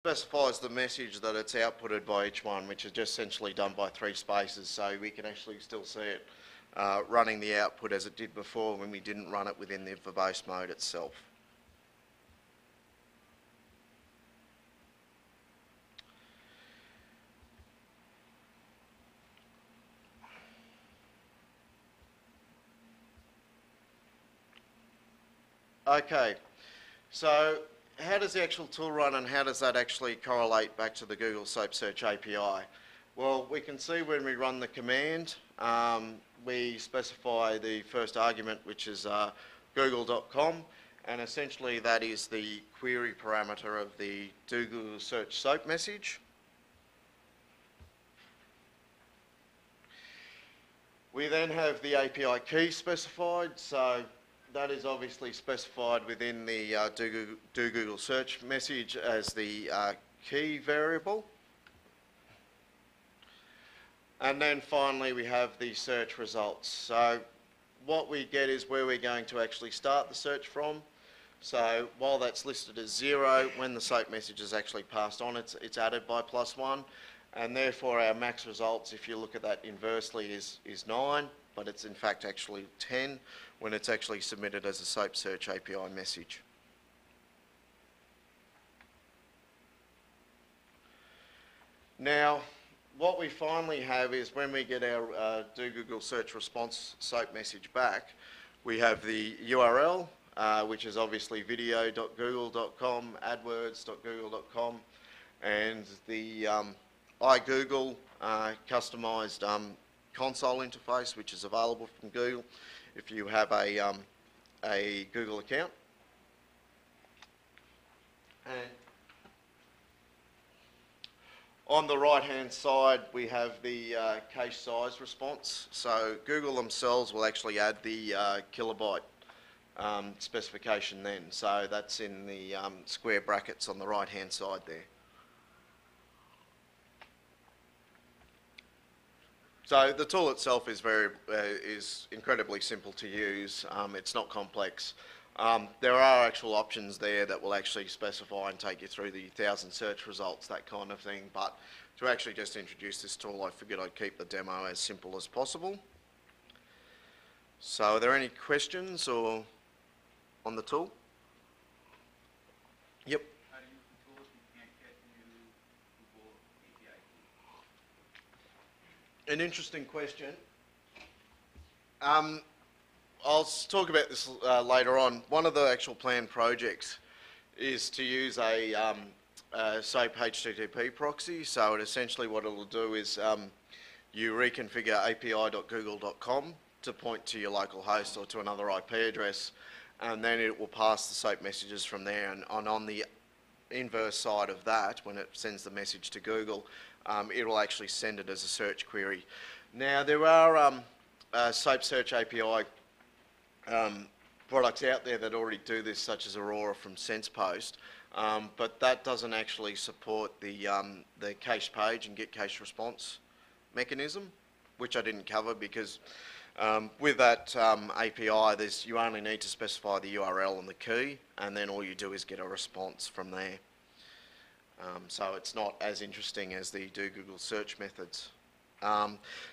Specifies the message that it's outputted by each one, which is just essentially done by 3 spaces, so we can actually still see it running the output as it did before when we didn't run it within the verbose mode itself. Okay, so how does the actual tool run and how does that actually correlate back to the Google Soap Search API? Well, we can see when we run the command, we specify the first argument, which is google.com, and essentially that is the query parameter of the do Google Search Soap message. We then have the API key specified, so that is obviously specified within the do Google Search message as the key variable. And then finally we have the search results. So what we get is where we're going to actually start the search from. So while that's listed as 0, when the soap message is actually passed on, it's added by +1. And therefore our max results, if you look at that inversely, is 9, but it's in fact actually 10 when it's actually submitted as a Soap Search API message. Now, what we finally have is when we get our do Google Search response soap message back, we have the URL, which is obviously video.google.com, adwords.google.com, and the iGoogle customized console interface, which is available from Google if you have a Google account. And on the right hand side we have the cache size response. So Google themselves will actually add the kilobyte specification then. So that's in the square brackets on the right hand side there. So the tool itself is is incredibly simple to use. It's not complex. There are actual options there that will actually specify and take you through the 1,000 search results, that kind of thing. But to actually just introduce this tool, I figured I'd keep the demo as simple as possible. So are there any questions or on the tool? Yep. How do you control if you can't get new Google API key? An interesting question. I'll talk about this later on. One of the actual planned projects is to use a SOAP HTTP proxy. So essentially what it'll do is you reconfigure api.google.com to point to your local host or to another IP address, and then it will pass the SOAP messages from there. And on the inverse side of that, when it sends the message to Google, it will actually send it as a search query. Now there are SOAP Search API products out there that already do this, such as Aurora from SensePost, but that doesn't actually support the cache page and get cache response mechanism, which I didn't cover because with that API, you only need to specify the URL and the key, and then all you do is get a response from there. So it's not as interesting as the do Google search methods.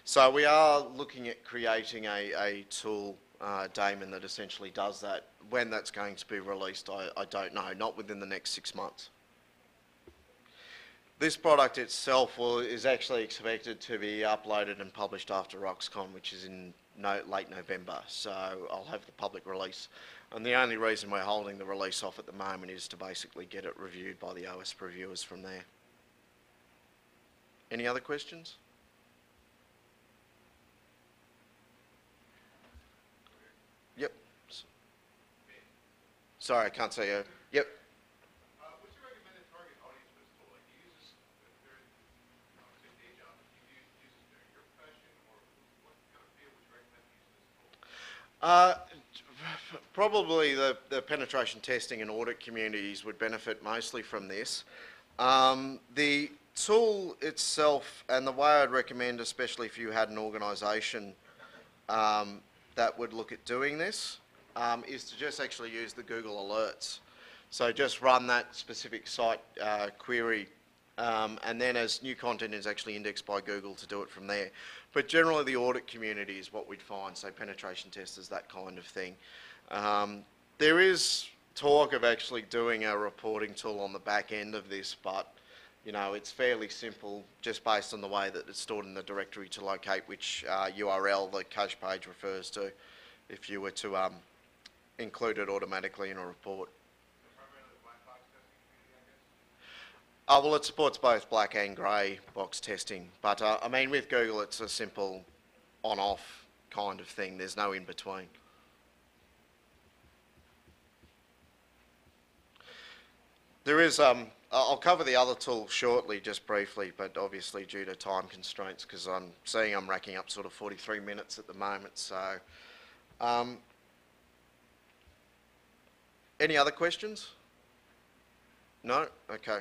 So we are looking at creating a tool, Damon, that essentially does that. When that's going to be released, I don't know, not within the next 6 months. This product itself is actually expected to be uploaded and published after RocksCon, which is in late November, so I'll have the public release. And the only reason we're holding the release off at the moment is to basically get it reviewed by the OWASP reviewers from there. Any other questions? Yep. Sorry, I can't say you. Yep. What's your recommended target audience for this tool? Like, do you use this during, say, day job? Do you use this during your profession, or what kind of field would you recommend using this tool? Probably the penetration testing and audit communities would benefit mostly from this. The tool itself, and the way I'd recommend, especially if you had an organisation that would look at doing this, is to just actually use the Google Alerts. So just run that specific site query, and then as new content is actually indexed by Google to do it from there. But generally the audit community is what we'd find, so penetration testers, that kind of thing. There is talk of actually doing a reporting tool on the back end of this, but you know, it's fairly simple just based on the way that it's stored in the directory to locate which URL the cache page refers to, if you were to include it automatically in a report. Well, it supports both black and grey box testing, but I mean, with Google, it's a simple on-off kind of thing. There's no in-between. There is, I'll cover the other tool shortly, just briefly, but obviously due to time constraints, because I'm seeing I'm racking up sort of 43 minutes at the moment, so. Any other questions? No? Okay.